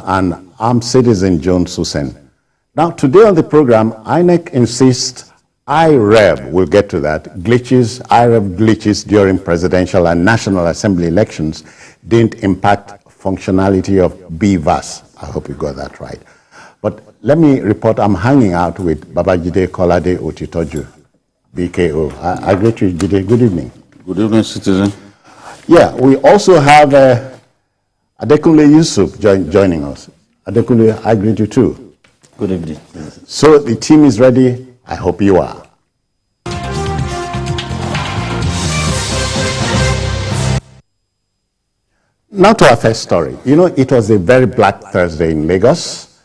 and I'm citizen Jones Hussein. Now, today on the program, INEC insists IREV, we'll get to that, IREV glitches during presidential and National Assembly elections didn't impact functionality of BVAS. I hope you got that right. But let me report I'm hanging out with Babajide Kolade Otitoju, BKO. I greet you, Jide. Good evening. Good evening, citizen. Yeah, we also have Adekunle Yusuf joining us. Adekunle, I greet you too. Good evening. So the team is ready. I hope you are. Now to our first story. You know, it was a very black Thursday in Lagos,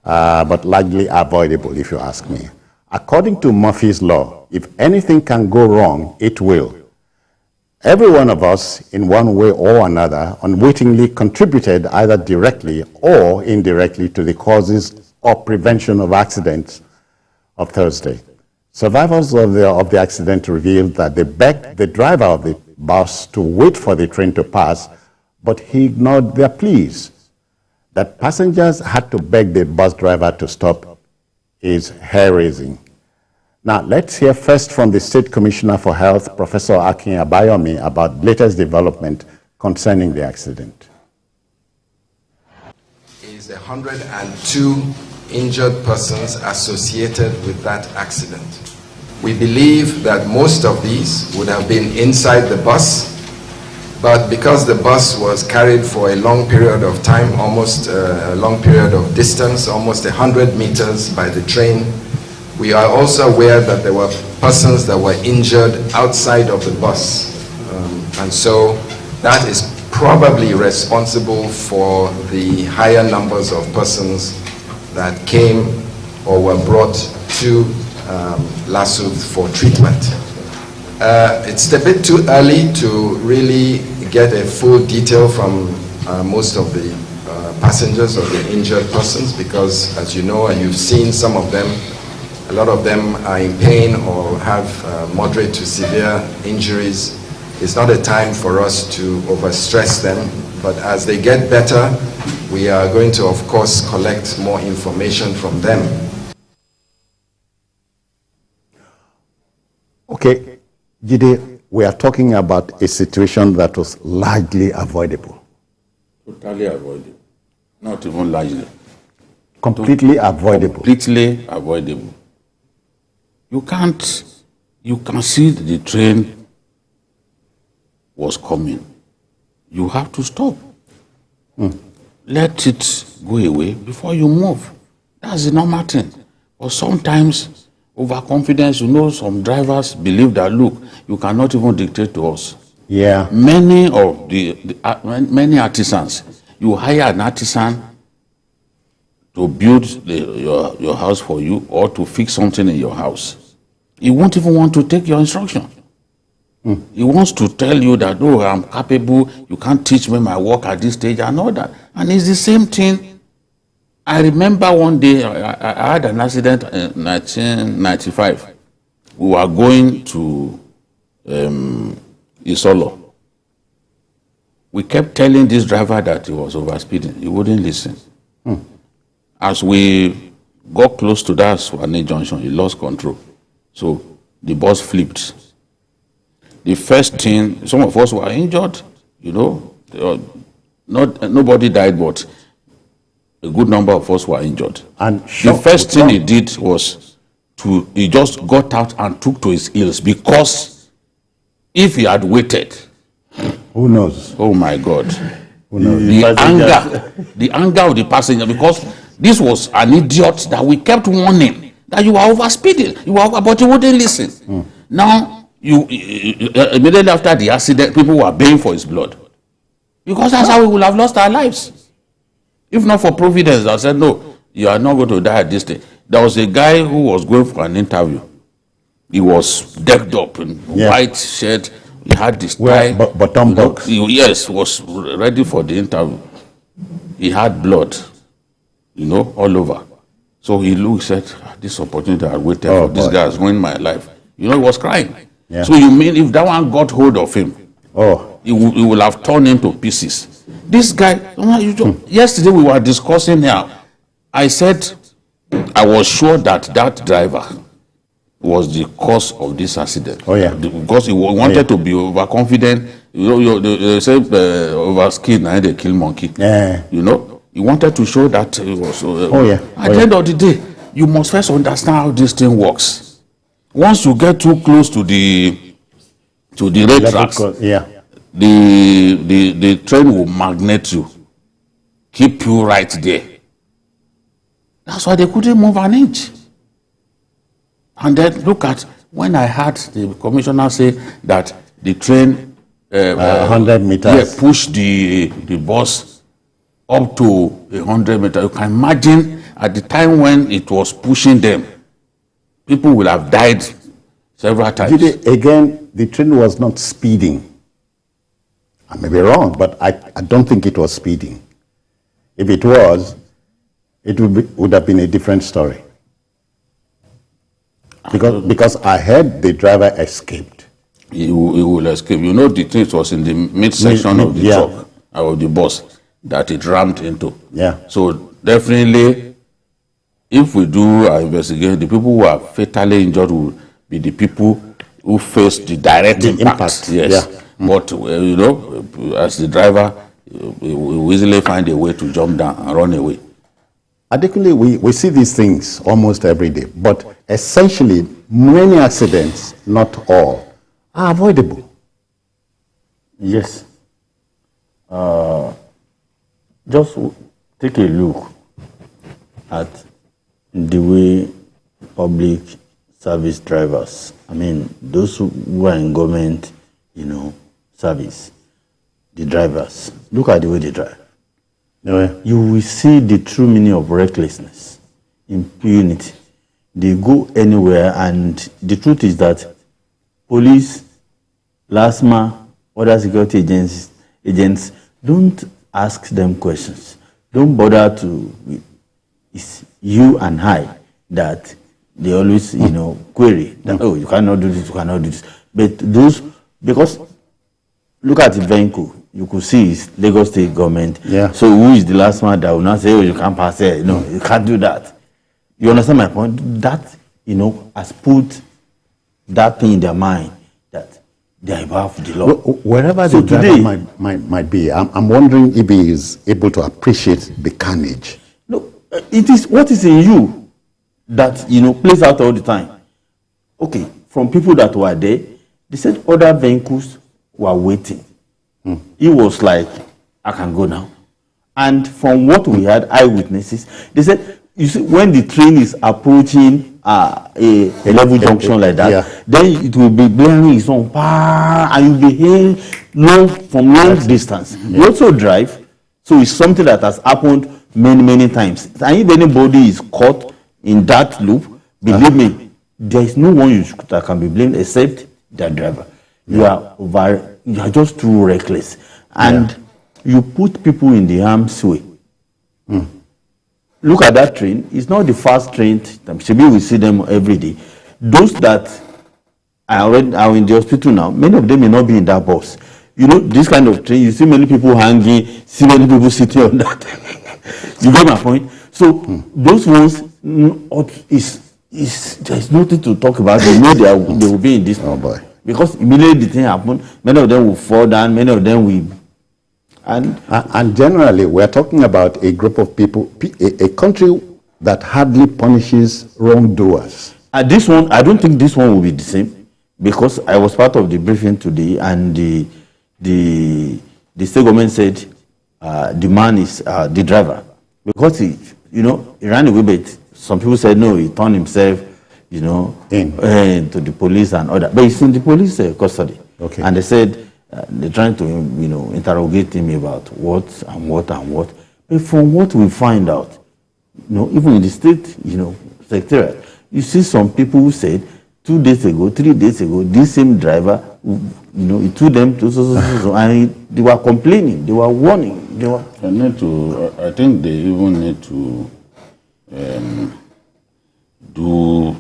but largely avoidable, if you ask me. According to Murphy's Law, if anything can go wrong, it will. Every one of us, in one way or another, unwittingly contributed either directly or indirectly to the causes or prevention of accidents of Thursday. Survivors of the accident revealed that they begged the driver of the bus to wait for the train to pass, but he ignored their pleas. That passengers had to beg the bus driver to stop is hair-raising. Now, let's hear first from the State Commissioner for Health, Professor Akin Abayomi, about latest development concerning the accident. Is 102 injured persons associated with that accident. We believe that most of these would have been inside the bus, but because the bus was carried for a long period of time, almost a long period of distance, almost 100 meters by the train, we are also aware that there were persons that were injured outside of the bus. And so that is probably responsible for the higher numbers of persons that came or were brought to Lasuth for treatment. It's a bit too early to really get a full detail from most of the passengers or the injured persons, because as you know, and you've seen some of them, a lot of them are in pain or have moderate to severe injuries. It's not a time for us to overstress them, but as they get better, we are going to, of course, collect more information from them. Okay, Jide, we are talking about a situation that was largely avoidable. Totally avoidable. Not even largely. Completely avoidable. Completely avoidable. You can see the train was coming. You have to stop. Let it go away before you move. That's the normal thing. But sometimes, overconfidence, you know, some drivers believe that, look, you cannot even dictate to us. Yeah. Many of many artisans, you hire an artisan to build your house for you or to fix something in your house. He won't even want to take your instruction. He wants to tell you that, oh, I'm capable, you can't teach me my work at this stage and all that. And it's the same thing. I remember one day, I had an accident in 1995. We were going to Isolo. We kept telling this driver that he was overspeeding. He wouldn't listen. As we got close to that Swane Junction, he lost control. So the bus flipped. The first thing, some of us were injured, you know. Nobody died, but a good number of us were injured. And the first thing he did was he just got out and took to his heels, because if he had waited, who knows? Oh my God. Who knows? The anger of the passenger, because this was an idiot that we kept warning that you are overspeeding, but you wouldn't listen. Now, immediately after the accident, people were baying for his blood, because that's how we would have lost our lives. If not for Providence, I said, no, you are not going to die at this stage. There was a guy who was going for an interview. He was decked up in white shirt. He had this tie. Bottom box. Yes, was ready for the interview. He had blood, you know, all over. So he looked, said, this opportunity I waited for, this guy has ruined my life. You know, he was crying. Yeah. So you mean if that one got hold of him, he will have torn him to pieces. This guy, yesterday we were discussing here. I said I was sure that that driver was the cause of this accident. Oh, yeah. Because he wanted to be overconfident. They say overskilled, and they kill monkey. Yeah. He wanted to show that he was. At the end of the day, you must first understand how this thing works. Once you get too close to the rail tracks, the train will magnet you, keep you right there. That's why they couldn't move an inch. And then look at when I heard the commissioner say that the train 100 meters pushed the bus up to 100 meters. You can imagine at the time when it was pushing them, people will have died several times. Again, the train was not speeding. I may be wrong, but I don't think it was speeding. If it was, it would have been a different story. Because I heard the driver escaped. He will escape. The thing was in the midsection of the truck, of the bus, that it rammed into. Yeah. So definitely, if we do our investigation, the people who are fatally injured will be the people who face the direct impact. Yes. Yeah. But, as the driver, we will easily find a way to jump down and run away. Particularly, we see these things almost every day, but essentially, many accidents, not all, are avoidable. Yes. Just take a look at the way public service drivers, those who are in government, service, the drivers, look at the way they drive. You will see the true meaning of recklessness, impunity. They go anywhere, and the truth is that police, LASMA, other security agents don't ask them questions. Don't bother to. It's you and I that they always, query that, oh, you cannot do this, you cannot do this. But those, because look at the vehicle, you could see it's Lagos State government. Yeah. So who is the last man that will not say, oh, you can't pass it? No, you can't do that. You understand my point? That, has put that thing in their mind that they are above the law. Wherever the driver might be, I'm wondering if he is able to appreciate the carnage. No, it is what is in you that, plays out all the time. Okay, from people that were there, they said other vehicles were waiting. It was like, I can go now. And from what we had, eyewitnesses, they said, you see, when the train is approaching a level junction like that, then it will be blaring its own, and you'll be hearing from long distance. You also drive, so it's something that has happened many, many times. And if anybody is caught in that loop, believe me, there is no one that can be blamed except the driver. You are just too reckless, and you put people in the harm's way. Look at that train. It's not the fast train. Maybe we see them every day. Those that are in the hospital now, many of them may not be in that bus. This kind of train, you see many people hanging, see many people sitting on that. You get my point? So those ones, there's nothing to talk about. They know they will be in this. Oh boy. Because immediately the thing happened, many of them will fall down, many of them will. And generally, we're talking about a group of people, a country that hardly punishes wrongdoers. This one, I don't think this one will be the same, because I was part of the briefing today, and the state government said the man is the driver, because he ran away, but some people said no, he turned himself, to the police and other. But he's in the police custody. Okay. And they said they're trying to, interrogate him about what and what and what. But from what we find out, even in the state, secretariat, you see some people who said 2 days ago, 3 days ago, this same driver, he took them to so, and they were complaining, they were warning, they were. I think they even need to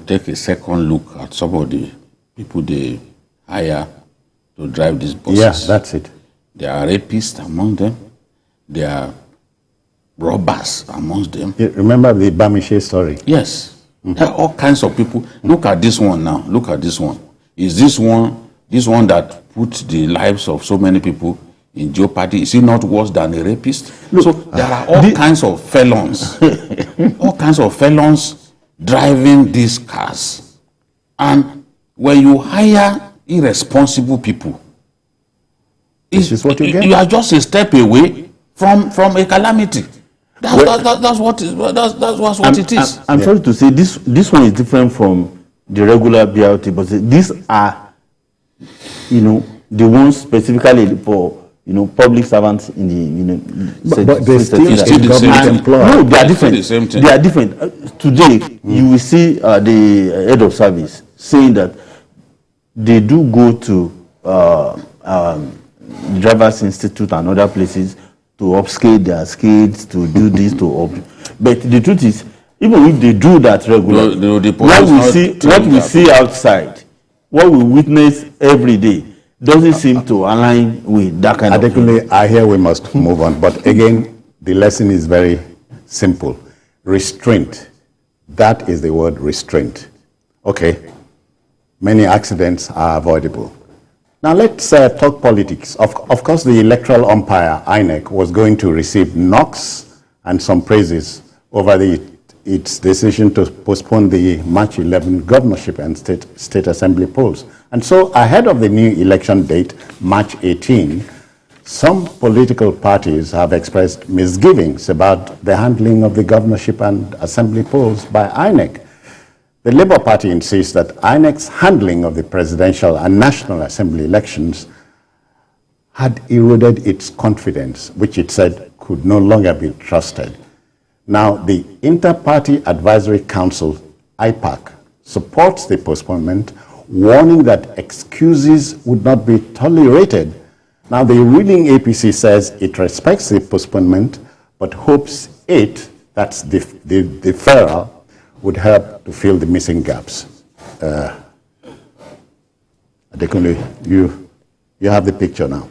take a second look at some of the people they hire to drive these buses. Yeah, that's it. There are rapists among them. there are robbers amongst them. You remember the Bamishe story? Yes. There are all kinds of people. Look at this one now. Look at this one. Is this one that put the lives of so many people in jeopardy? Is it not worse than a rapist? Look, so there are all kinds of felons. All kinds of felons driving these cars. And when you hire irresponsible people, this is what you get. You are just a step away from a calamity. That's what it is. I'm sorry to say this one is different from the regular BRT, but these are, the ones specifically for public servants in the but they still the same employed. No, they are different. The same thing. They are different. Today, you will see the head of service saying that they do go to Drivers Institute and other places to upscale their skills, to do this, but the truth is, even if they do that regularly, what we see outside, what we witness every day, doesn't seem to align with that kind of thing. I hear we must move on, but again, the lesson is very simple. Restraint. That is the word, restraint. Okay. Many accidents are avoidable. Now let's talk politics. Of course, the electoral umpire, INEC, was going to receive knocks and some praises over its decision to postpone the March 11 governorship and state assembly polls. And so ahead of the new election date, March 18, some political parties have expressed misgivings about the handling of the governorship and assembly polls by INEC. The Labour Party insists that INEC's handling of the presidential and national assembly elections had eroded its confidence, which it said could no longer be trusted. Now, the Inter-Party Advisory Council, IPAC, supports the postponement, warning that excuses would not be tolerated. Now, the ruling APC says it respects the postponement, but hopes that's the deferral, would help to fill the missing gaps. Adekunle, you have the picture now.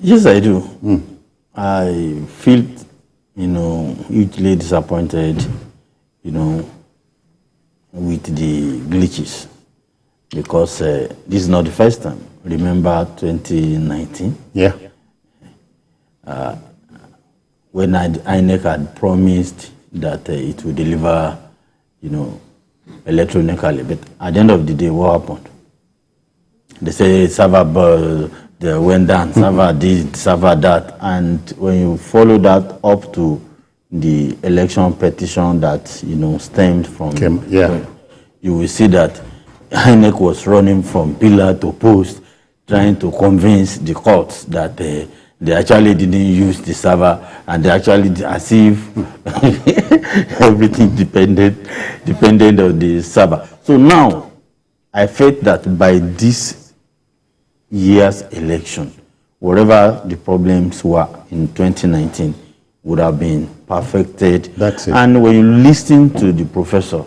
Yes, I do. I feel, hugely disappointed, with the glitches, because this is not the first time. Remember 2019? Yeah. When INEC had promised that it would deliver electronically. But at the end of the day, what happened? They say server they went down, server this, server that, and when you follow that up to the election petition that stemmed from, you will see that INEC was running from pillar to post, trying to convince the courts that they actually didn't use the server, and they actually, as if everything depended on the server. So now, I felt that by this year's election, whatever the problems were in 2019 would have been perfected. That's it. And when you listen to the professor,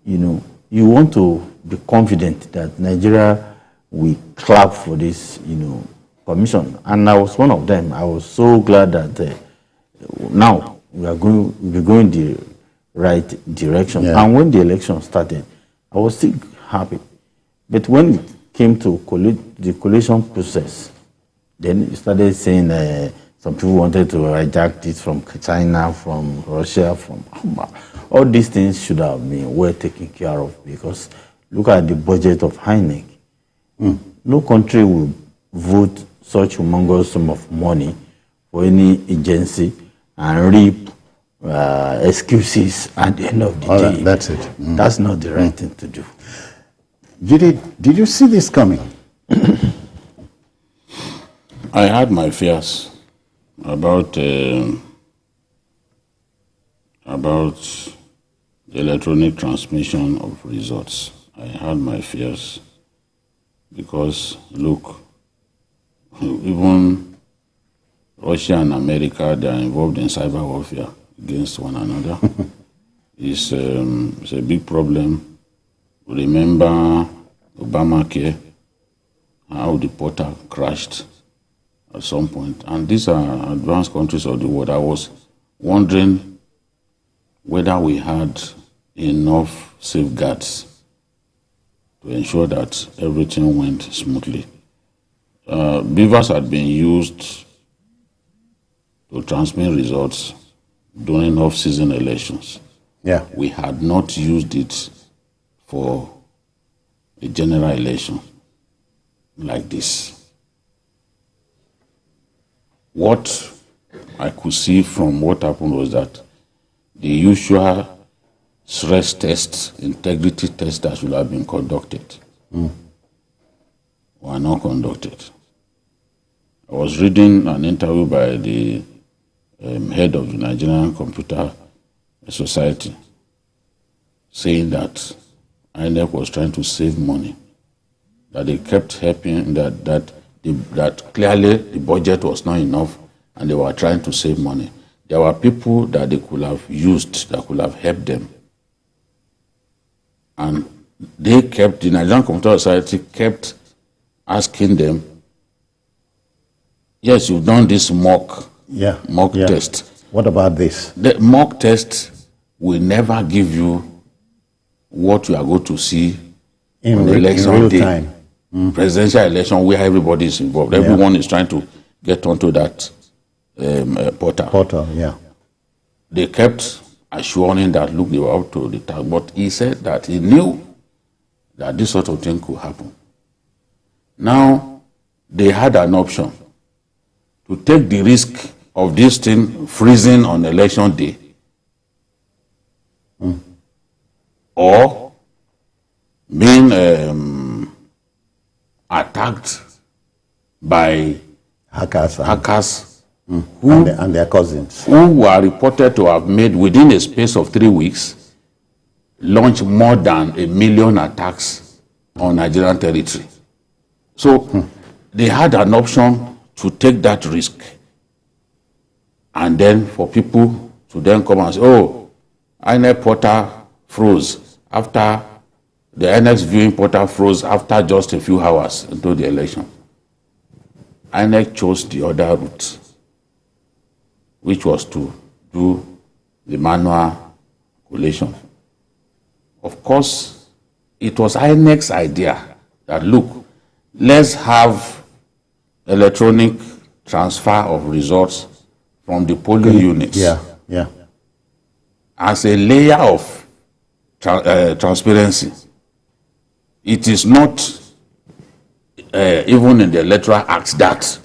you want to be confident that Nigeria will clap for this, commission. And I was one of them. I was so glad that now we'll be going the right direction. Yeah. And when the election started, I was still happy. But when it came to the collation process, then it started saying some people wanted to hijack this from China, from Russia, from all these things should have been well taken care of, because look at the budget of INEC. No country will vote such humongous sum of money for any agency and reap excuses at the end of the day. Right, that's it. That's not the right thing to do. Did you see this coming? I had my fears about the electronic transmission of results. I had my fears because, look, even Russia and America, they are involved in cyber warfare against one another. It's a big problem. Remember Obamacare, how the portal crashed at some point. And these are advanced countries of the world. I was wondering whether we had enough safeguards to ensure that everything went smoothly. Beavers had been used to transmit results during off-season elections. Yeah. We had not used it for a general election like this. What I could see from what happened was that the usual stress tests, integrity tests that should have been conducted were not conducted. I was reading an interview by the head of the Nigerian Computer Society saying that INEC was trying to save money, that they kept helping, that clearly the budget was not enough and they were trying to save money. There were people that they could have used that could have helped them. And they kept, the Nigerian Computer Society kept asking them, yes, you've done this mock test. What about this? The mock test will never give you what you are going to see In on the election real day. time. Presidential election where everybody is involved. Everyone is trying to get onto that portal. They kept assuring that, look, they were up to the task. But he said that he knew that this sort of thing could happen. Now, they had an option to take the risk of this thing freezing on election day, or being attacked by hackers and their cousins, who were reported to have made, within a space of 3 weeks, launched more than 1 million attacks on Nigerian territory. So they had an option to take that risk, and then for people to then come and say, oh, INEC portal froze after the INEC viewing portal froze after just a few hours into the election. INEC chose the other route, which was to do the manual collation. Of course, it was INEC's idea that, look, let's have electronic transfer of results from the polling units as a layer of transparency. It is not even in the Electoral Act that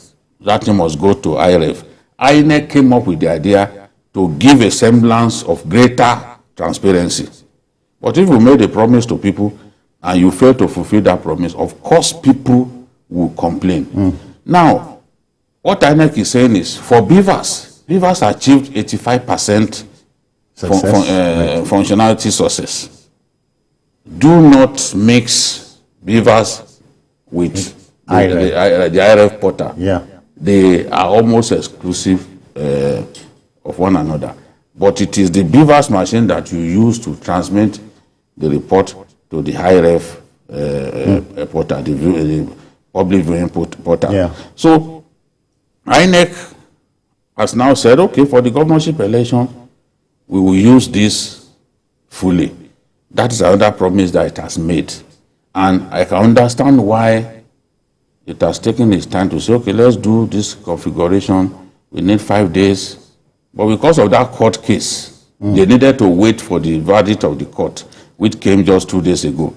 thing must go to IRF. INEC came up with the idea to give a semblance of greater transparency. But if you made a promise to people and you fail to fulfill that promise, of course people will complain. Now, what INEC is saying is, for Beavers achieved 85% functionality success. Do not mix Beavers with the IRF portal. They are almost exclusive of one another. But it is the Beavers machine that you use to transmit the report to the IRF portal, the public viewing portal. So INEC has now said, okay, for the governorship election, we will use this fully. That is another promise that it has made. And I can understand why it has taken its time to say, okay, let's do this configuration. We need 5 days. But because of that court case, they needed to wait for the verdict of the court, which came just 2 days ago.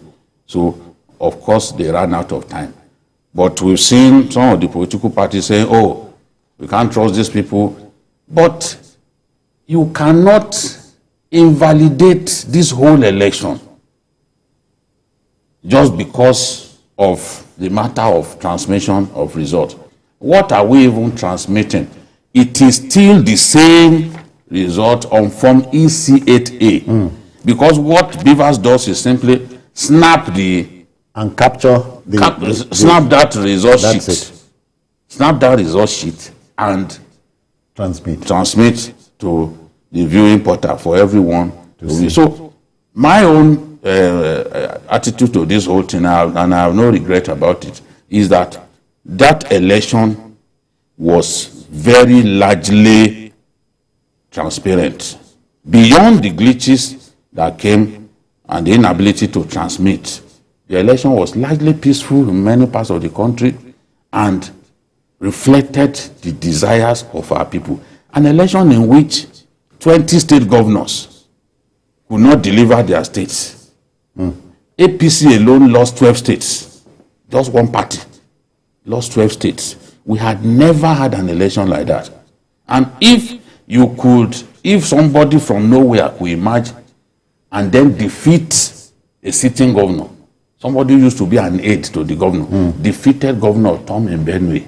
So, of course, they ran out of time. But we've seen some of the political parties saying, oh, we can't trust these people. But you cannot invalidate this whole election just because of the matter of transmission of results. What are we even transmitting? It is still the same result on Form EC8A. Because what Beavers does is simply snap and capture snap that result sheet. It. Snap that result sheet and transmit to the viewing portal for everyone to view. So my own attitude to this whole thing, and I have no regret about it, is that that election was very largely transparent. Beyond the glitches that came and the inability to transmit, the election was largely peaceful in many parts of the country and reflected the desires of our people. An election in which 20 state governors could not deliver their states. APC alone lost 12 states. Just one party lost 12 states. We had never had an election like that. And if somebody from nowhere could emerge and then defeat a sitting governor, somebody who used to be an aide to the governor, defeated Governor Tom in Benue,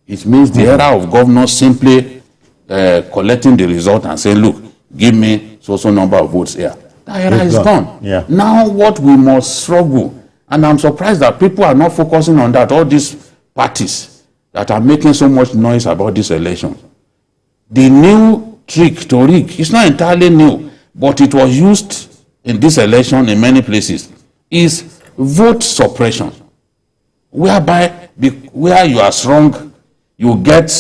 it means the era of governors simply collecting the result and saying, look, give me so number of votes here. That era is gone. Yeah. Now what we must struggle, and I'm surprised that people are not focusing on that, all these parties that are making so much noise about this election. The new trick to rig, it's not entirely new, but it was used in this election in many places, is vote suppression, whereby where you are strong, you get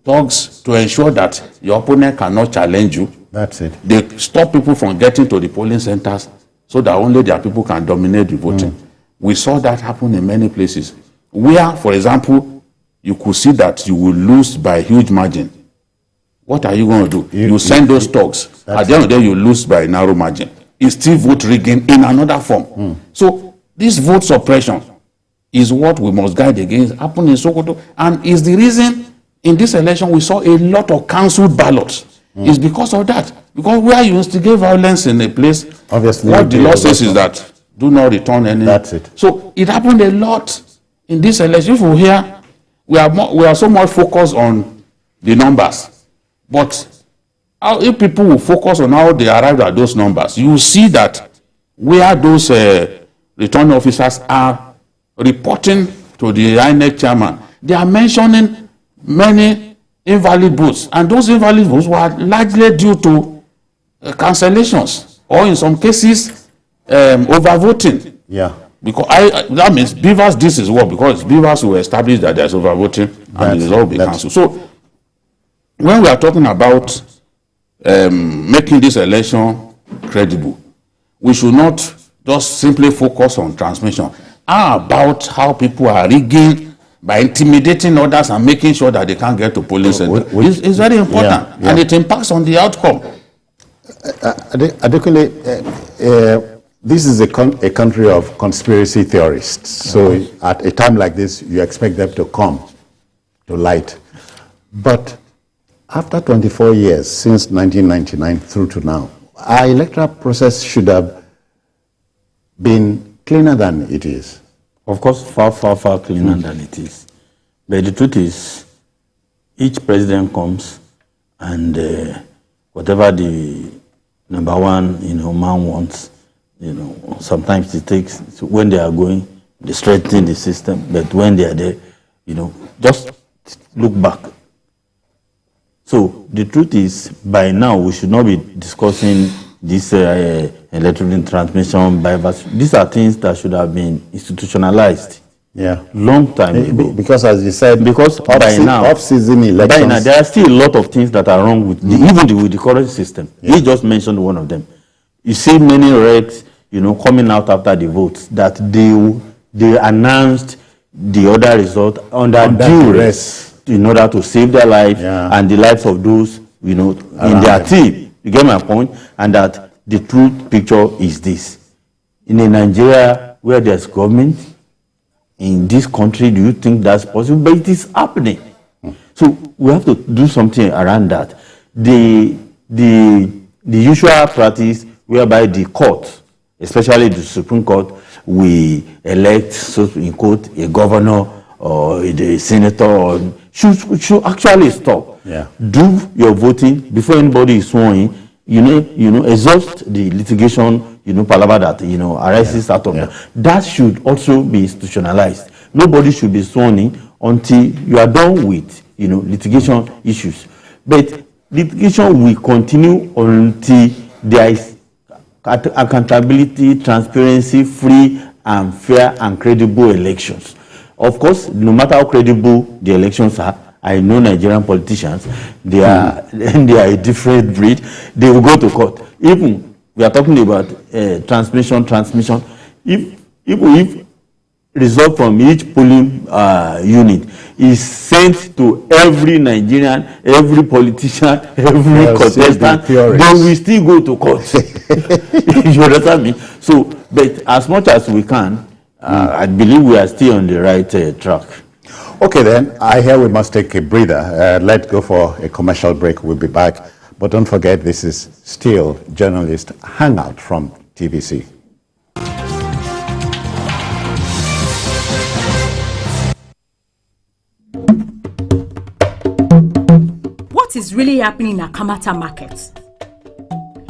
thugs to ensure that your opponent cannot challenge you. That's it. They stop people from getting to the polling centers so that only their people can dominate the voting. We saw that happen in many places where, for example, you could see that you will lose by a huge margin. What are you going to do? You send those thugs. At the end of the day, you lose by a narrow margin. It's still vote rigging in another form. So this vote suppression is what we must guide against. Happened in Sokoto, and is the reason in this election we saw a lot of cancelled ballots. It's because of that. Because where you instigate violence in a place, obviously, what the law says is that do not return any. That's it. So it happened a lot in this election. If we hear, we are so much focused on the numbers, but if people will focus on how they arrived at those numbers, you will see that where those returning officers are reporting to the INEC chairman, they are mentioning many invalid votes, and those invalid votes were largely due to cancellations or in some cases overvoting. Yeah. Because that means Beavers, this is what, because Beavers will establish that there's overvoting and it will all be cancelled. So when we are talking about making this election credible, we should not just simply focus on transmission. How about how people are rigging by intimidating others and making sure that they can't get to polling center? It's very important, and it impacts on the outcome. Adekunle, this is a country of conspiracy theorists. So at a time like this, you expect them to come to light. But after 24 years, since 1999 through to now, our electoral process should have been cleaner than it is. Of course, far cleaner than it is. But the truth is, each president comes and whatever the number one, man wants, sometimes it takes, when they are going, they strengthen the system, but when they are there, just look back. So the truth is, by now, we should not be discussing this electronic transmission bypass. These are things that should have been institutionalized. Yeah, long time ago. Because as you said, by now, off-season elections, by now, there are still a lot of things that are wrong with even with the current system. Yeah. He just mentioned one of them. You see many regs, coming out after the votes that they announced the other result under duress in order to save their life and the lives of those in their team. You get my point? And that the true picture is this: in a Nigeria where there's government, in this country, do you think that's possible? But it is happening. So we have to do something around that. The usual practice whereby the court, especially the Supreme Court, we elect, so in quote, a governor or a senator, or should actually stop. Yeah. Do your voting before anybody is sworn in. Exhaust the litigation, palaver that, arises out of that. That should also be institutionalized. Nobody should be sworn in until you are done with, litigation issues. But litigation will continue until there is accountability, transparency, free and fair and credible elections. Of course, no matter how credible the elections are, I know Nigerian politicians, they are a different breed. They will go to court. Even we are talking about transmission. If result from each polling unit is sent to every Nigerian, every politician, every contestant, they will still go to court. You understand me? So, but as much as we can, I believe we are still on the right track. Okay, then, I hear we must take a breather. Let's go for a commercial break. We'll be back. But don't forget, this is still Journalist Hangout from TVC. What is really happening in Akamata market?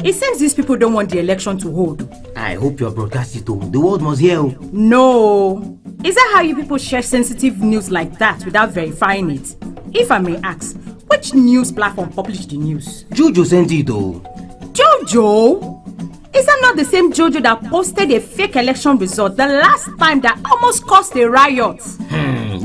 It seems these people don't want the election to hold. I hope you broadcast it. The world must hear. No. Is that how you people share sensitive news like that without verifying it? If I may ask, which news platform published the news? Jojo sent it. Jojo? Is that not the same Jojo that posted a fake election result the last time that almost caused a riot?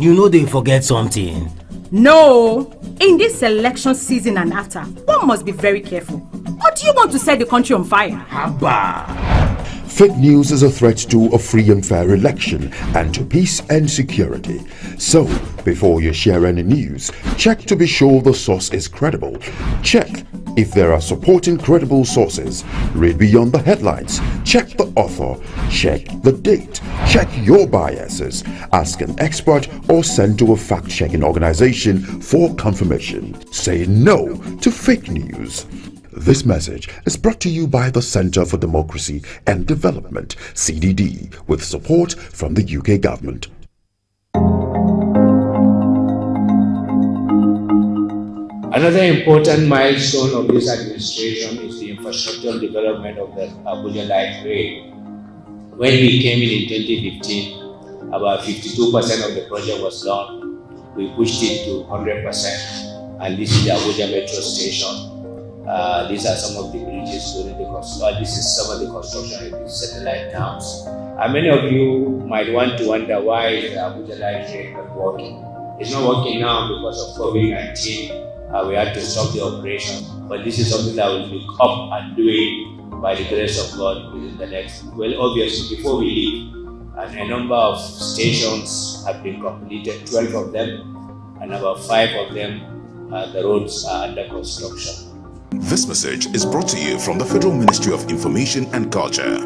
You know they forget something. No. In this election season and after, one must be very careful. Or do you want to set the country on fire? Haba. Fake news is a threat to a free and fair election and to peace and security. So, before you share any news, check to be sure the source is credible. Check if there are supporting credible sources. Read beyond the headlines. Check the author. Check the date. Check your biases. Ask an expert or send to a fact-checking organization for confirmation. Say no to fake news. This message is brought to you by the Center for Democracy and Development, CDD, with support from the UK government. Another important milestone of this administration is the infrastructural development of the Abuja Light Rail. When we came in 2015, about 52% of the project was done. We pushed it to 100%, and this is the Abuja Metro Station. These are some of the bridges during the construction. This is some of the construction in the satellite towns. And many of you might want to wonder why is the Abuja Light Rail not working. It's not working now because of COVID-19. We had to stop the operation. But this is something that will be up and doing by the grace of God within the next. Well, obviously, before we leave, and a number of stations have been completed, 12 of them, and about 5 of them, the roads are under construction. This message is brought to you from the Federal Ministry of Information and Culture.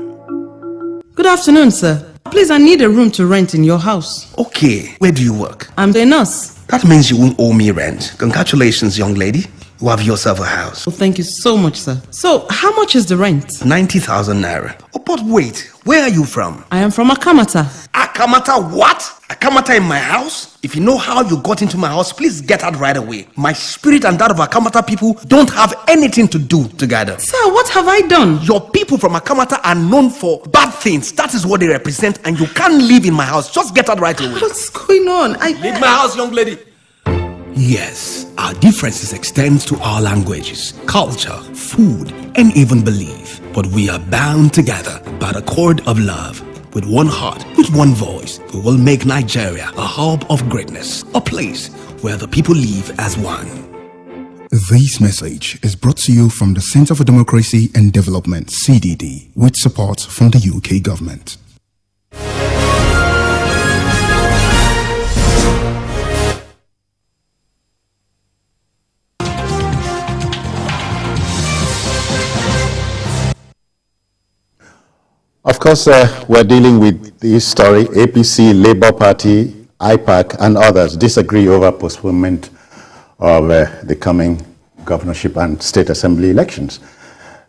Good afternoon, sir. Please, I need a room to rent in your house. Okay, where do you work? I'm the nurse. That means you won't owe me rent. Congratulations, young lady. You have yourself a house. Well, thank you so much, sir. So, how much is the rent? 90,000 naira. Oh, but wait, where are you from? I am from Akamata. Akamata what? Akamata in my house? If you know how you got into my house, please get out right away. My spirit and that of Akamata people don't have anything to do together. Sir, what have I done? Your people from Akamata are known for bad things. That is what they represent, and you can't live in my house. Just get out right away. What's going on? Leave my house, young lady. Yes, our differences extend to our languages, culture, food, and even belief. But we are bound together by the cord of love. With one heart, with one voice, we will make Nigeria a hub of greatness, a place where the people live as one. This message is brought to you from the Center for Democracy and Development, CDD, with support from the UK government. Of course, we're dealing with this story. APC, Labour Party, IPAC, and others disagree over postponement of the coming governorship and state assembly elections.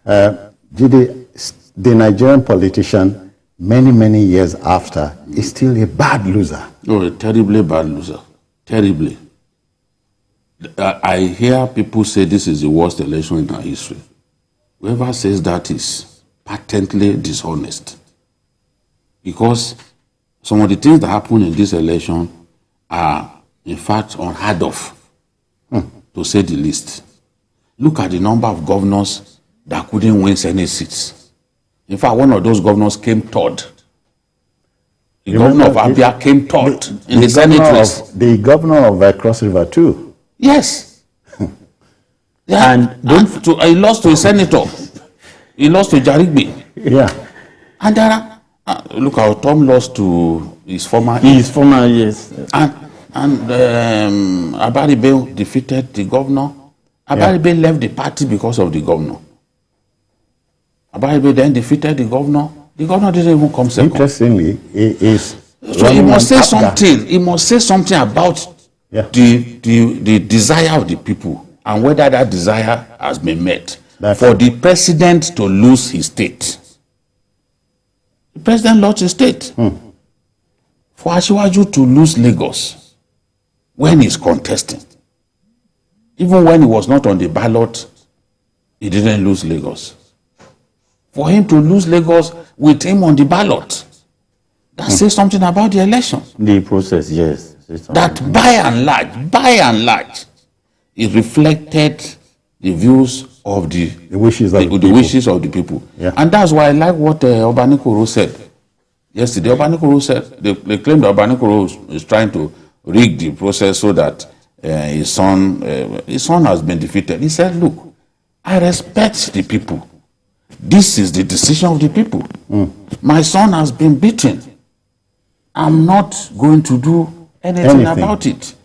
The Nigerian politician, many years after, is still a bad loser. Oh, a terribly bad loser. Terribly. I hear people say this is the worst election in our history. Whoever says that is patently dishonest, because some of the things that happen in this election are in fact unheard of, to say the least. Look at the number of governors that couldn't win any seats. In fact, one of those governors came third. The governor of Abia came third in the Senate race. The governor of Cross River too. Yes. Yeah. And he lost to a senator. He lost to Jarigbe. Yeah. And there are, look how Tom lost to his former. Yes. And Abaribe defeated the governor. Abaribe left the party because of the governor. Abaribe then defeated the governor. The governor didn't even come second. Interestingly, so he must say something. He must say something about the desire of the people and whether that desire has been met. For the president to lose his state. The president lost his state. For Asiwaju to lose Lagos when he's contesting. Even when he was not on the ballot, he didn't lose Lagos. For him to lose Lagos with him on the ballot, that says something about the election. The process, yes. That by and large, it reflected the views of the wishes of the people. Yeah. And that's why I like what Obanikoro said yesterday. Obanikoro said, they claimed that Obanikoro is trying to rig the process so that his son has been defeated. He said, look, I respect the people. This is the decision of the people. My son has been beaten. I'm not going to do anything about it.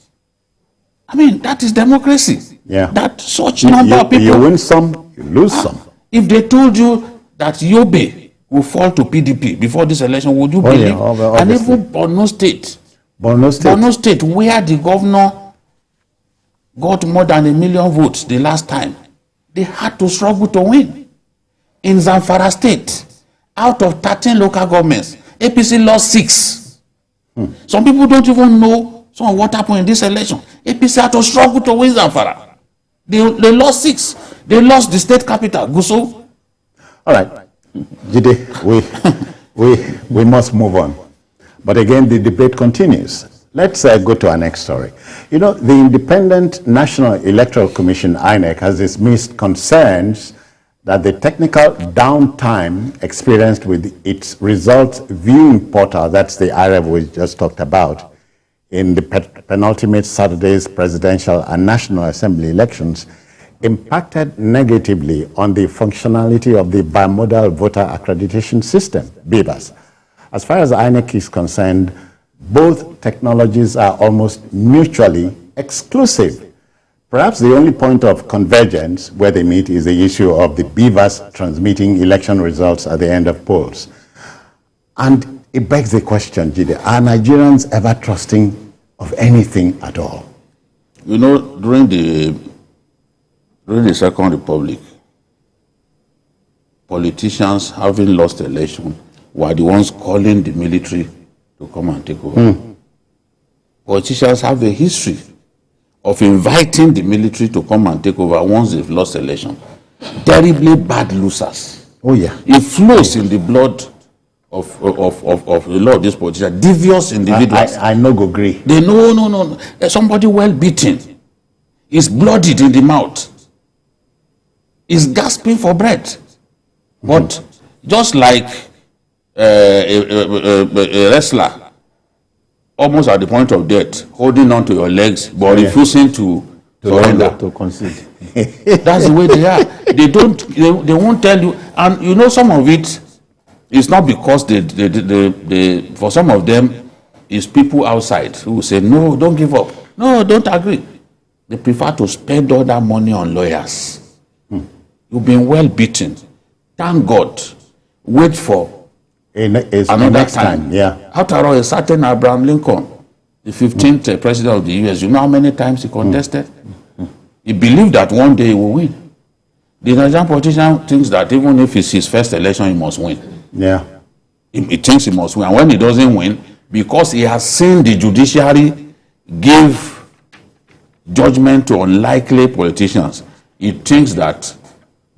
I mean, that is democracy. Yeah. That such number of people. You win some, you lose some. If they told you that Yobe will fall to PDP before this election, would you believe? Yeah, and even Borno State, where the governor got more than 1 million votes the last time, they had to struggle to win. In Zamfara State, out of 13 local governments, APC lost 6. Some people don't even know what happened in this election. APC had to struggle to win Zamfara. They lost 6. They lost the state capital, Gusau. All right, Jide, we must move on. But again, the debate continues. Let's go to our next story. You know, the Independent National Electoral Commission, INEC, has dismissed concerns that the technical downtime experienced with its results viewing portal, that's the IREV we just talked about, in the penultimate Saturday's presidential and National Assembly elections, impacted negatively on the functionality of the bimodal voter accreditation system, BVAS. As far as INEC is concerned, both technologies are almost mutually exclusive. Perhaps the only point of convergence where they meet is the issue of the BVAS transmitting election results at the end of polls. And it begs the question, Jide, are Nigerians ever trusting of anything at all? You know, during the Second Republic, politicians having lost the election were the ones calling the military to come and take over. Politicians have a history of inviting the military to come and take over once they've lost election. Terribly bad losers. Oh yeah. It flows in the blood of a lot of these politicians. Devious individuals. I no go agree. They no. Somebody well beaten is bloodied in the mouth. Is gasping for breath. But just like a wrestler, almost at the point of death, holding on to your legs, but refusing to surrender. To concede. That's the way they are. They won't tell you. And you know, some of it is not because they for some of them, it's people outside who will say, no, don't give up. No, don't agree. They prefer to spend all that money on lawyers. You've been well beaten. Thank God. Wait for another time. Yeah. After all, a certain Abraham Lincoln, the 15th president of the US, you know how many times he contested? He believed that one day he will win. The Nigerian politician thinks that even if it's his first election, he must win. Yeah. He thinks he must win. And when he doesn't win, because he has seen the judiciary give judgment to unlikely politicians, he thinks that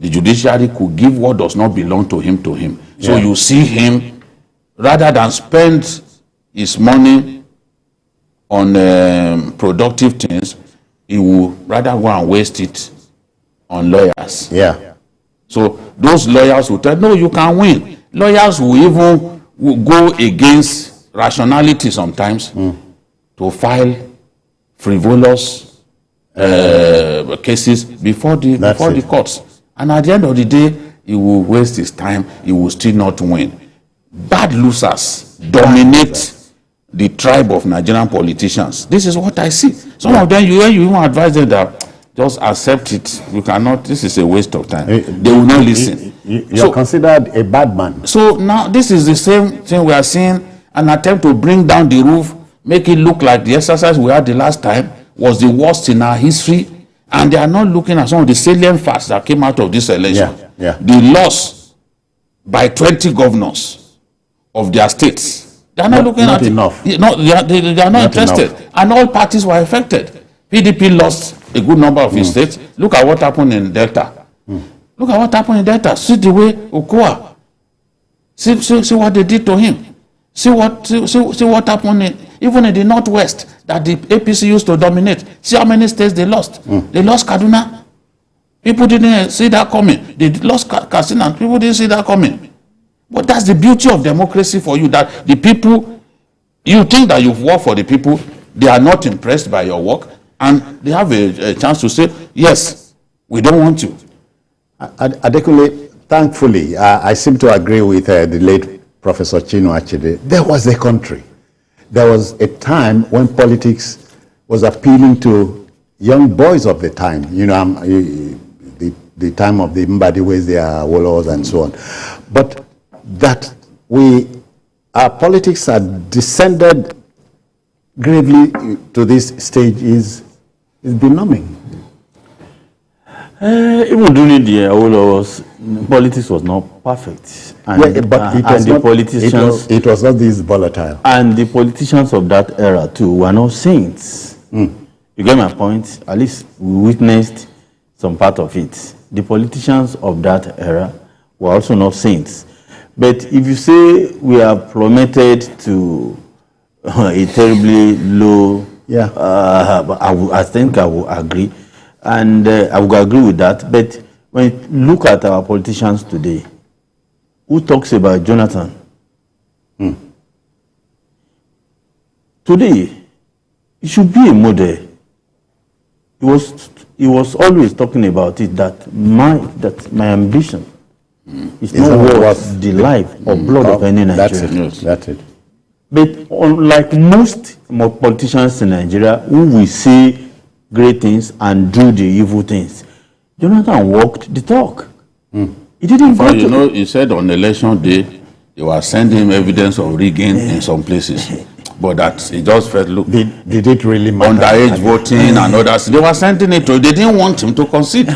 the judiciary could give what does not belong to him. So you see him, rather than spend his money on productive things, he will rather go and waste it on lawyers. Yeah. So those lawyers will tell, no, you can win. Lawyers will even go against rationality sometimes to file frivolous cases before the courts. And at the end of the day, he will waste his time. He will still not win. Bad losers dominate the tribe of Nigerian politicians. This is what I see. Some of them, when you even advise them that just accept it, you cannot, this is a waste of time. They will not listen. You're considered a bad man. So now this is the same thing we are seeing, an attempt to bring down the roof, make it look like the exercise we had the last time was the worst in our history, and they are not looking at some of the salient facts that came out of this election. The loss by 20 governors of their states. They are not looking at enough. it. No, they are not interested. Enough. And all parties were affected. PDP lost a good number of its states. Look at what happened in Delta. Look at what happened in Delta. See the way Okoa. See what they did to him. See what happened even in the Northwest that the APC used to dominate. See how many states they lost. They lost Kaduna. People didn't see that coming. They lost Katsina. People didn't see that coming. But that's the beauty of democracy for you, that the people, you think that you've worked for the people, they are not impressed by your work, and they have a chance to say, yes, we don't want you. Adekunle, thankfully, I seem to agree with the late Professor Chinua Achebe. There was a country. There was a time when politics was appealing to young boys of the time. You know, the time of the Mbadiwes, the Awolows, and so on. But that our politics had descended gravely to this stage is benumbing. Even during the Awolows, politics was not perfect, and, it was not this volatile. And the politicians of that era too were not saints. You get my point? At least we witnessed some part of it. The politicians of that era were also not saints. But if you say we are plummeted to a terribly low, I think I will agree, and I will agree with that. But when you look at our politicians today, who talks about Jonathan? Today, it should be a model. He was always talking about it, that my ambition is not worth the life or blood of any Nigerian. That's it. But unlike most politicians in Nigeria who will say great things and do the evil things, Jonathan walked the talk. He didn't go to... You know, he said on election day, they were sending him evidence of rigging in some places. But that he just felt, look, did it really matter? Underage voting and others. They were sending it to, they didn't want him to concede.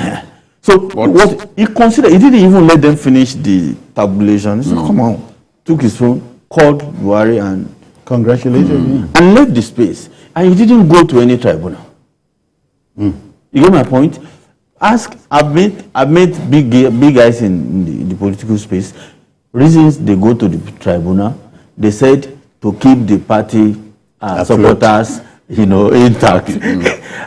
So what he considered, he didn't even let them finish the tabulation. He said, come on, took his phone, called Buhari and congratulated him. And left the space. And he didn't go to any tribunal. You get my point? I've met big guys in the political space. Reasons they go to the tribunal, they said to keep the party supporters, intact.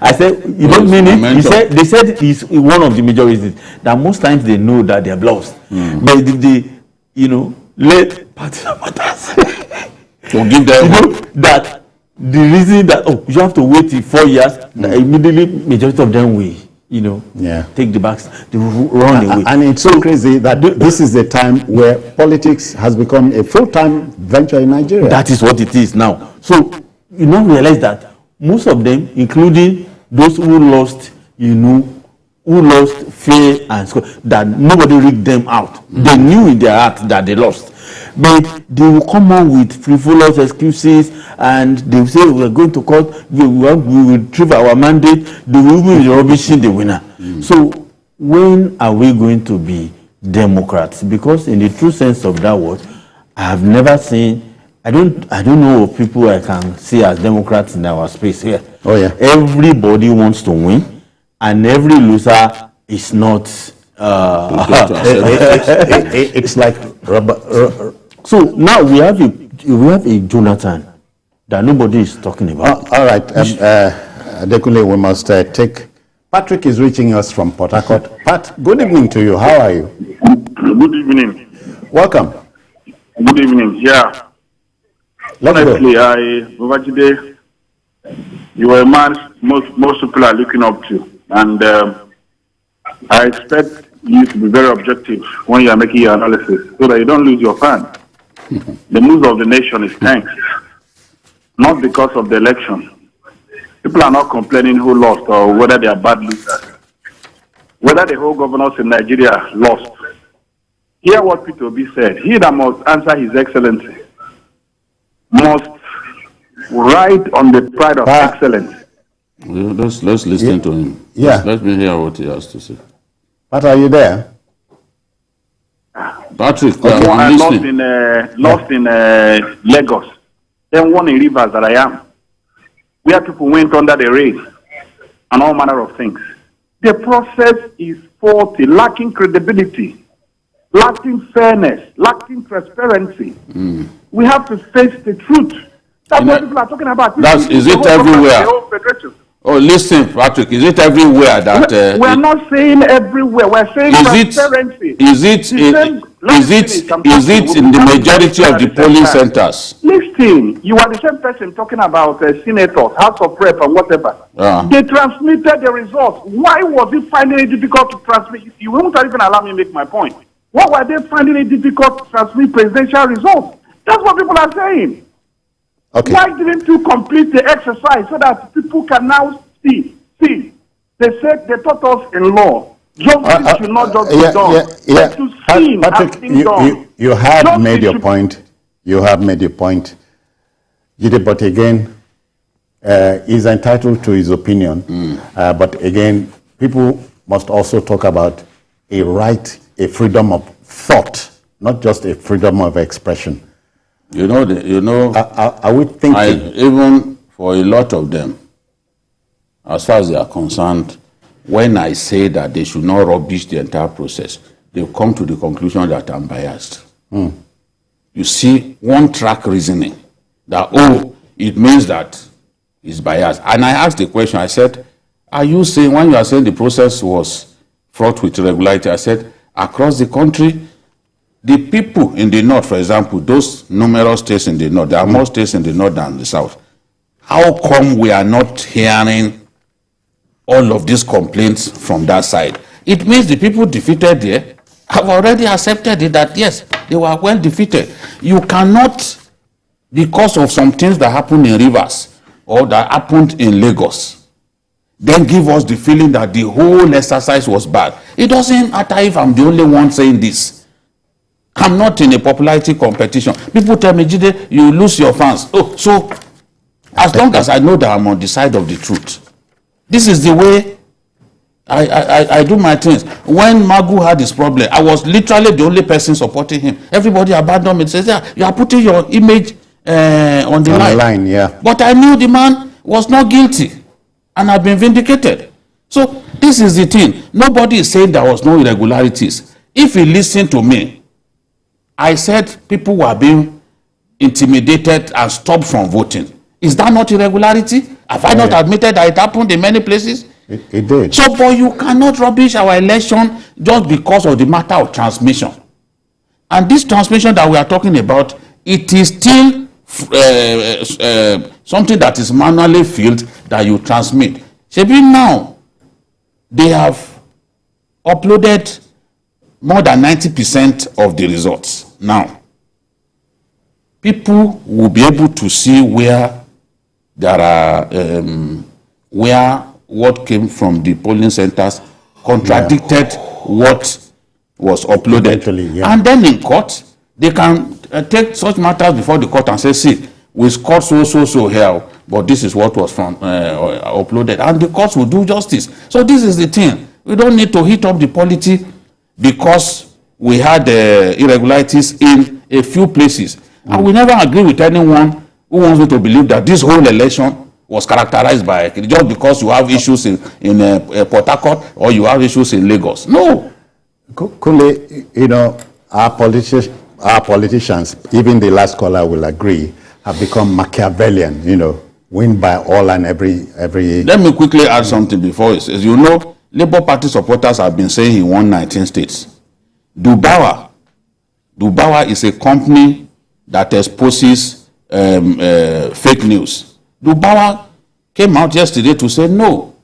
I said, you don't mean it? They said it's one of the major reasons that most times they know that they've lost. But they let party supporters to give them that the reason that you have to wait 4 years, that immediately majority of them will take the backs, they will run away. And it's so crazy that this is the time where politics has become a full-time venture in Nigeria. That is what it is now. So you now realize that most of them, including those who lost, fair and score, that nobody rigged them out. They knew in their heart that they lost. But they will come on with frivolous excuses, and they will say, we're going to court, we will retrieve our mandate, they will be rubbishing the winner. So when are we going to be Democrats? Because in the true sense of that word, I have never seen, I don't know of people I can see as Democrats in our space here. Oh yeah. Everybody wants to win, and every loser is not it's like so now we have a Jonathan that nobody is talking about. All right, Adekunle, we must take. Patrick is reaching us from Port Harcourt. Pat, good evening to you. How are you? Good evening. Welcome. Good evening. Yeah. Let's go. Honestly, You are a man most people are looking up to, and I expect you to be very objective when you are making your analysis, so that you don't lose your fan. The moves of the nation is thanks, not because of the election. People are not complaining who lost or whether they are bad losers. Whether the whole governors in Nigeria lost. Hear what Peter Obi said. He that must answer His Excellency must ride on the pride of excellence. Let's listen to him. Yeah. Let me hear what he has to say. Pat, are you there? Patrick, Okay, I I'm lost listening. in Lagos. Then one in Rivers that I am, where people went under the rain and all manner of things. The process is faulty, lacking credibility, lacking fairness, lacking transparency. We have to face the truth. That's what people are talking about. Is it everywhere? Oh, listen, Patrick, is it everywhere that... we're not saying everywhere, we're saying transparency. Is it in the majority of the polling centers? Listen, you are the same person talking about senators, House of Rep and whatever. They transmitted the results. Why was it finding it difficult to transmit? You won't even allow me to make my point. Why were they finding it difficult to transmit presidential results? That's what people are saying. Okay. Why didn't you complete the exercise so that people can now see? They said they taught us in law. Justice should not just be done. But to see Patrick, you have made your point. You have made your point. But again, he's entitled to his opinion. But again, people must also talk about a right, a freedom of thought, not just a freedom of expression. Are we thinking? Even for a lot of them, as far as they are concerned, when I say that they should not rubbish the entire process, they've come to the conclusion that I'm biased. You see, one-track reasoning, that, it means that it's biased. And I asked the question, I said, are you saying, when you are saying the process was fraught with irregularity, I said, across the country, the people in the north, for example, those numerous states in the north, there are more states in the north than the south. How come we are not hearing all of these complaints from that side? It means the people defeated there have already accepted it, that yes, they were well defeated. You cannot, because of some things that happened in Rivers or that happened in Lagos, then give us the feeling that the whole exercise was bad. It doesn't matter if I'm the only one saying this. I'm not in a popularity competition. People tell me, Jide, you lose your fans. So as long as I know that I'm on the side of the truth, this is the way I do my things. When Magu had this problem, I was literally the only person supporting him. Everybody abandoned me. Says, yeah, you are putting your image on the line. Yeah. But I knew the man was not guilty, and I've been vindicated. So this is the thing. Nobody is saying there was no irregularities. If you listen to me, I said people were being intimidated and stopped from voting. Is that not irregularity? Have I not admitted that it happened in many places? It did. So, but you cannot rubbish our election just because of the matter of transmission. And this transmission that we are talking about, it is still something that is manually filled that you transmit. Maybe now, they have uploaded more than 90% of the results. Now, people will be able to see where there are, where what came from the polling centers contradicted what was uploaded. And then in court, they can take such matters before the court and say, see, we scored so here, but this is what was from uploaded. And the courts will do justice. So this is the thing. We don't need to heat up the polity because we had irregularities in a few places. And we never agree with anyone who wants me to believe that this whole election was characterized by just because you have issues in Port Harcourt or you have issues in Lagos. No. Kule, our politicians, even the last caller will agree, have become Machiavellian, win by all and every. Let me quickly add something before it says, Labour Party supporters have been saying he won 19 states. Dubawa is a company that exposes fake news. Dubawa came out yesterday to say, no,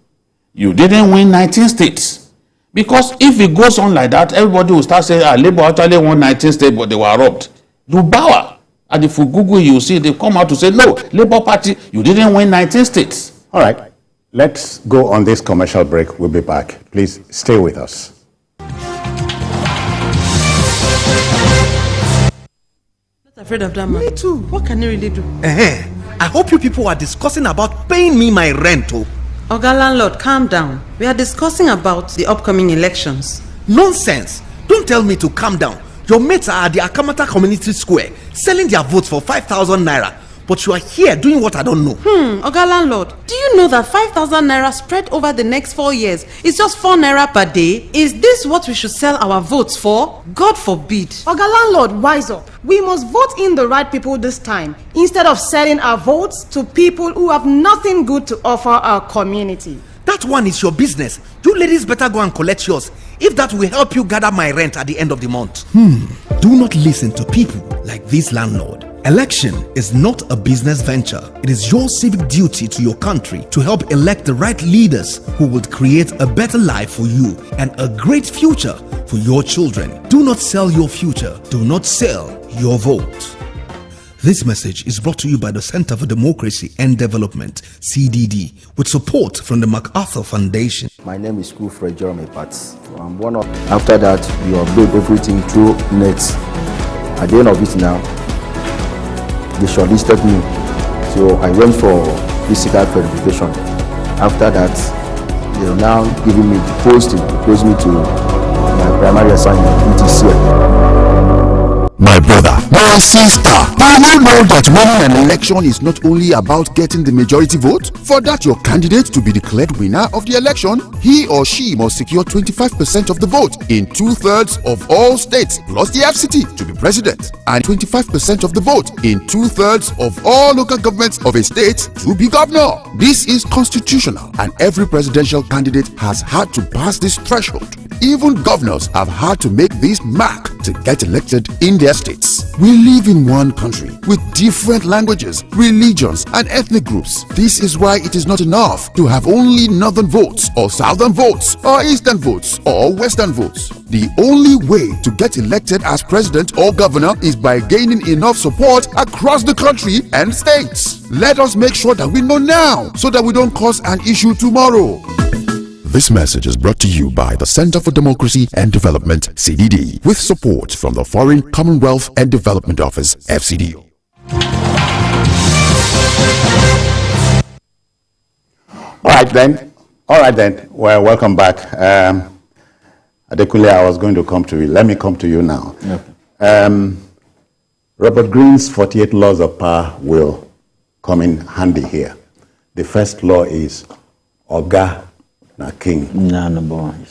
you didn't win 19 states. Because if it goes on like that, everybody will start saying, Labour actually won 19 states, but they were robbed. Dubawa. And if you Google, you see they come out to say, no, Labour Party, you didn't win 19 states. All right. Let's go on this commercial break. We'll be back. Please stay with us. Not afraid of that man. Me too. What can you really do? I hope you people are discussing about paying me my rent. Oga landlord, calm down. We are discussing about the upcoming elections. Nonsense. Don't tell me to calm down. Your mates are at the Akamata Community Square selling their votes for 5,000 naira. But you are here doing what I don't know. Oga landlord, do you know that 5,000 naira spread over the next 4 years is just 4 naira per day? Is this what we should sell our votes for? God forbid. Oga landlord, wise up. We must vote in the right people this time, instead of selling our votes to people who have nothing good to offer our community. That one is your business. You ladies better go and collect yours, if that will help you gather my rent at the end of the month. Do not listen to people like this landlord. Election is not a business venture. It is your civic duty to your country to help elect the right leaders who will create a better life for you and a great future for your children. Do not sell your future. Do not sell your vote. This message is brought to you by the Center for Democracy and Development, CDD, with support from the MacArthur Foundation. My name is Fred Jeremy Pats. I'm one of. After that, we upload everything through nets. At the end of it now, they shortlisted me. So I went for physical verification. After that, they are now giving me the posting. They post me to my primary assignment, ETC. My brother, my sister, do you know that winning an election is not only about getting the majority vote? For that your candidate to be declared winner of the election, he or she must secure 25% of the vote in 2/3 of all states plus the FCT to be president, and 25% of the vote in 2/3 of all local governments of a state to be governor. This is constitutional, and every presidential candidate has had to pass this threshold. Even governors have had to make this mark to get elected in their states. We live in one country with different languages, religions, and ethnic groups. This is why it is not enough to have only northern votes, or southern votes, or eastern votes, or western votes. The only way to get elected as president or governor is by gaining enough support across the country and states. Let us make sure that we know now, so that we don't cause an issue tomorrow. This message is brought to you by the Center for Democracy and Development, CDD, with support from the Foreign Commonwealth and Development Office, FCDO. All right then. Well, welcome back. Adekunle, I was going to come to you. Let me come to you now. Okay. Robert Greene's 48 laws of power will come in handy here. The first law is Oga na King. Number one.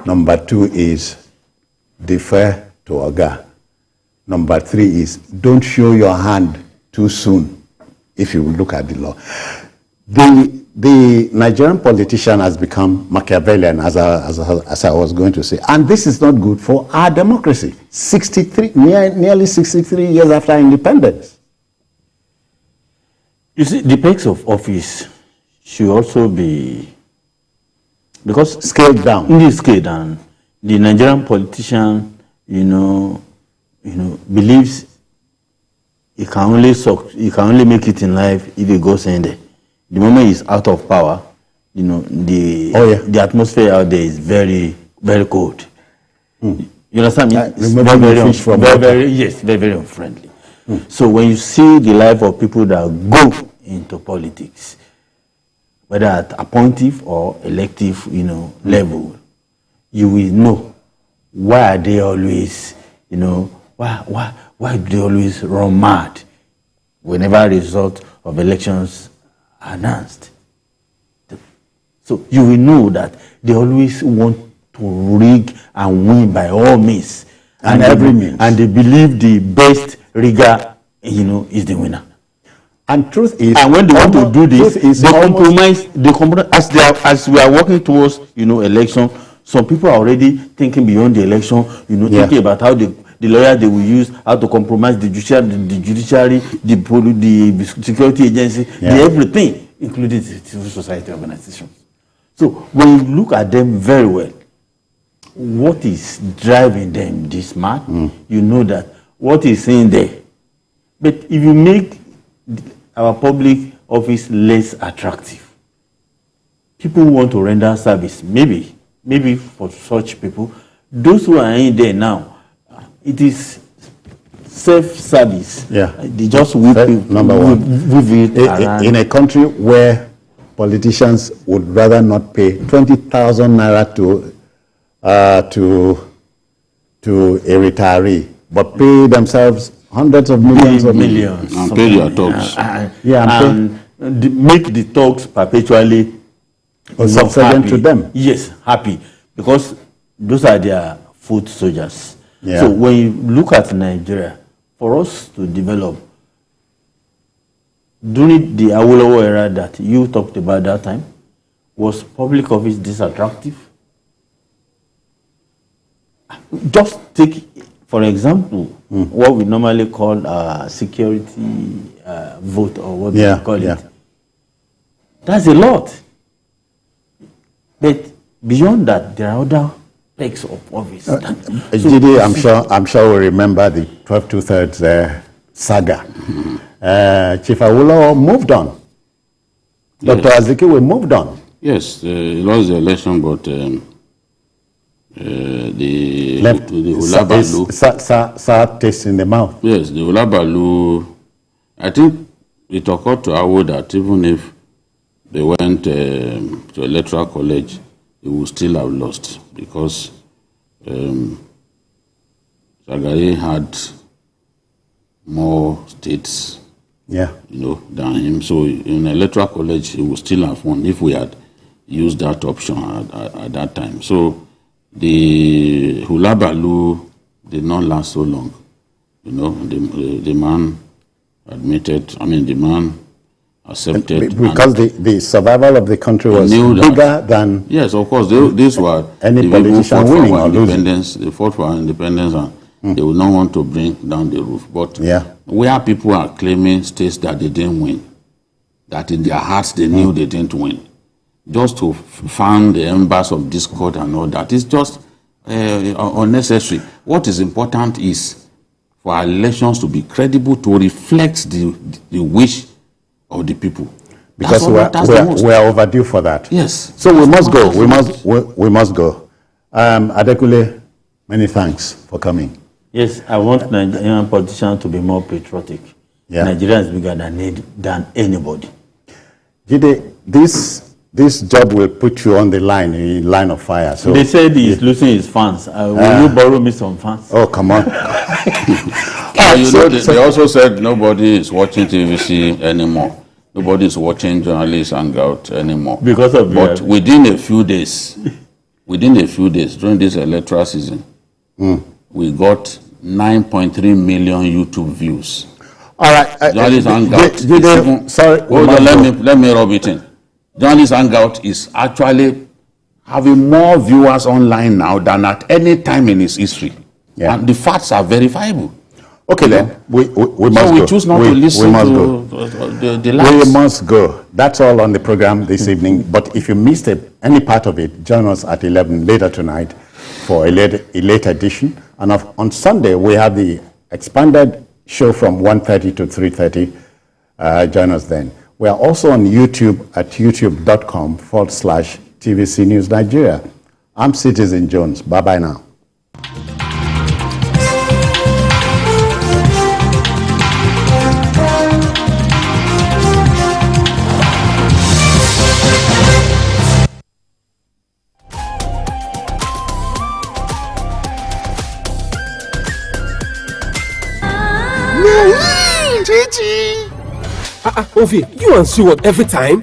Number 2 is defer to Oga. Number 3 is don't show your hand too soon, if you look at the law. The Nigerian politician has become Machiavellian, as I was going to say, and this is not good for our democracy. Nearly 63 years after independence. You see, the perks of office should also be, because scaled down. Scaled down. The Nigerian politician, believes he can only make it in life if he goes in there. The moment he's out of power, the atmosphere out there is very, very cold. You understand me? It's very unfriendly. So when you see the life of people that go into politics, whether at appointive or elective, level, you will know why are they always, why do they always run mad whenever result of elections are announced. So you will know that they always want to rig and win by all means and every means, and they believe the best rigger, is the winner. And truth is, and when they want to do this, they compromise. As we are working towards, election. Some people are already thinking beyond the election. Thinking about how the lawyer they will use, how to compromise the judiciary, the security agency, everything. including the civil society organizations. So when you look at them very well, what is driving them this mad? You know that what is in there. But if you make our public office less attractive, people who want to render service, maybe for such people, those who are in there now, it is self-service. Yeah. They just whip it, number one. whip it around. In a country where politicians would rather not pay 20,000 naira to a retiree, but pay themselves hundreds of millions of millions and pay their talks. Make the talks perpetually subservient to them. Yes, happy, because those are their foot soldiers. Yeah. So when you look at Nigeria, for us to develop, during the Awolowo era that you talked about that time, was public office this attractive? Just take, for example, what we normally call security vote, or what we call it. That's a lot. But beyond that, there are other perks of office. Jide, I'm sure we remember the 12 2/3 saga. Chief Awolowo moved on. Yes. Dr. Azikiwe moved on. Yes, he lost the election, but the Hulabalu sour taste in the mouth. Yes, the Hulabalu. I think it occurred to Awo that even if they went to electoral college, he would still have lost, because Shagari had more states, than him. So in electoral college, he would still have won if we had used that option at that time. So the Hulabalu did not last so long. The man accepted. Because the survival of the country was bigger than. Yes, of course. These were any politician winning or losing. They fought for our independence, and they would not want to bring down the roof. But where people are claiming states that they didn't win, that in their hearts they knew they didn't win, just to fan the embers of discord and all that, is just unnecessary. What is important is for our elections to be credible, to reflect the wish of the people. Because we are overdue for that. Yes. So we must go. We must go. Adekule, many thanks for coming. Yes, I want Nigerian politicians to be more patriotic. Yeah. Nigeria is bigger than anybody. Jide, this job will put you on the line of fire. So they said he's losing his fans. Will you borrow me some fans? Oh, come on. They also said nobody is watching TVC anymore. Nobody is watching journalists Hangout anymore. Because of But within a few days, during this electoral season, we got 9.3 million YouTube views. All right. Journalist Hangout. Sorry. Let me rub it in. Journalist Hangout is actually having more viewers online now than at any time in its history. Yeah. And the facts are verifiable. Okay, then we must go. So we choose not to listen to the lies. We must go. That's all on the program this evening. But if you missed any part of it, join us at 11 later tonight for a late edition. And on Sunday, we have the expanded show from 1:30 to 3:30. Join us then. We are also on YouTube at youtube.com/TVC News Nigeria. I'm Citizen Jones. Bye-bye now. Ovi, you and Sue every time?